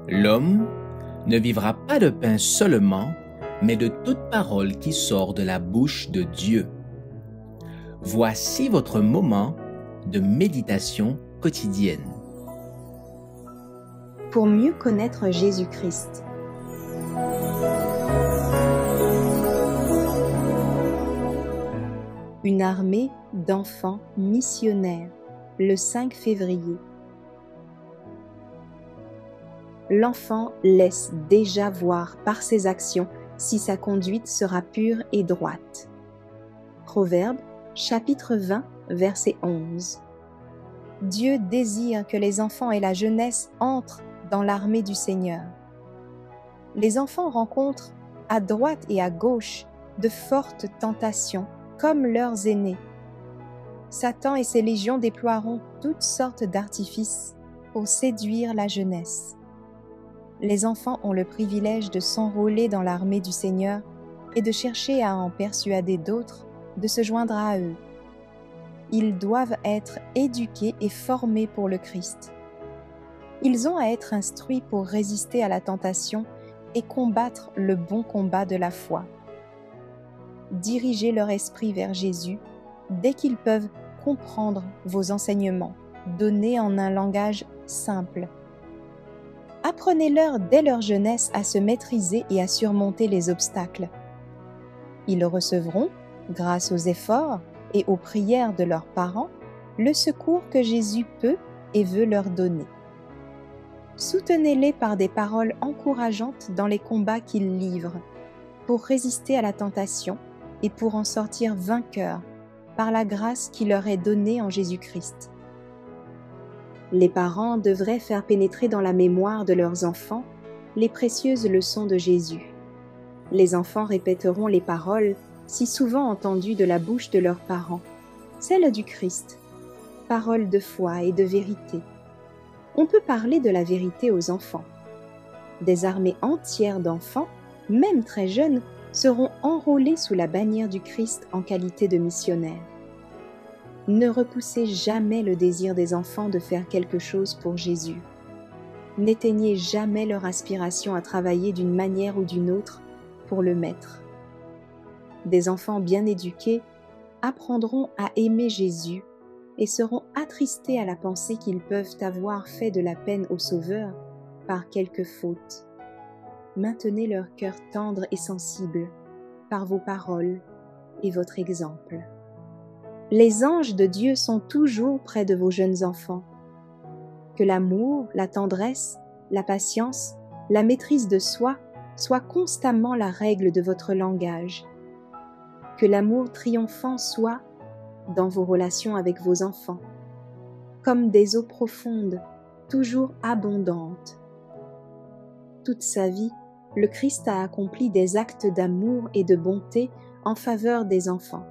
L'homme ne vivra pas de pain seulement, mais de toute parole qui sort de la bouche de Dieu. Voici votre moment de méditation quotidienne. Pour mieux connaître Jésus-Christ. Une armée d'enfants missionnaires, le 5 février. L'enfant laisse déjà voir par ses actions si sa conduite sera pure et droite. Proverbe, chapitre 20, verset 11. Dieu désire que les enfants et la jeunesse entrent dans l'armée du Seigneur. Les enfants rencontrent à droite et à gauche de fortes tentations, comme leurs aînés. Satan et ses légions déploieront toutes sortes d'artifices pour séduire la jeunesse. Les enfants ont le privilège de s'enrôler dans l'armée du Seigneur et de chercher à en persuader d'autres de se joindre à eux. Ils doivent être éduqués et formés pour le Christ. Ils ont à être instruits pour résister à la tentation et combattre le bon combat de la foi. Dirigez leur esprit vers Jésus dès qu'ils peuvent comprendre vos enseignements, donnés en un langage simple. Apprenez-leur dès leur jeunesse à se maîtriser et à surmonter les obstacles. Ils recevront, grâce aux efforts et aux prières de leurs parents, le secours que Jésus peut et veut leur donner. Soutenez-les par des paroles encourageantes dans les combats qu'ils livrent, pour résister à la tentation et pour en sortir vainqueurs par la grâce qui leur est donnée en Jésus-Christ. Les parents devraient faire pénétrer dans la mémoire de leurs enfants les précieuses leçons de Jésus. Les enfants répéteront les paroles si souvent entendues de la bouche de leurs parents, celles du Christ, paroles de foi et de vérité. On peut parler de la vérité aux enfants. Des armées entières d'enfants, même très jeunes, seront enrôlés sous la bannière du Christ en qualité de missionnaires. Ne repoussez jamais le désir des enfants de faire quelque chose pour Jésus. N'éteignez jamais leur aspiration à travailler d'une manière ou d'une autre pour le Maître. Des enfants bien éduqués apprendront à aimer Jésus et seront attristés à la pensée qu'ils peuvent avoir fait de la peine au Sauveur par quelque faute. Maintenez leur cœur tendre et sensible par vos paroles et votre exemple. Les anges de Dieu sont toujours près de vos jeunes enfants. Que l'amour, la tendresse, la patience, la maîtrise de soi soient constamment la règle de votre langage. Que l'amour triomphant soit dans vos relations avec vos enfants, comme des eaux profondes, toujours abondantes. Toute sa vie, le Christ a accompli des actes d'amour et de bonté en faveur des enfants.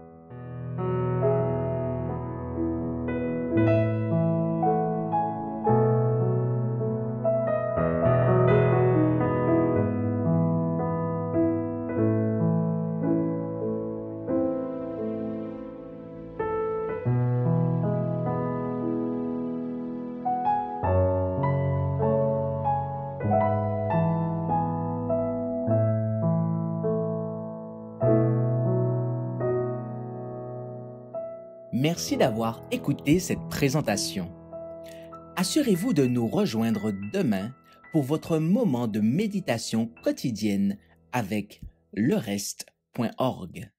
Merci d'avoir écouté cette présentation. Assurez-vous de nous rejoindre demain pour votre moment de méditation quotidienne avec lereste.org.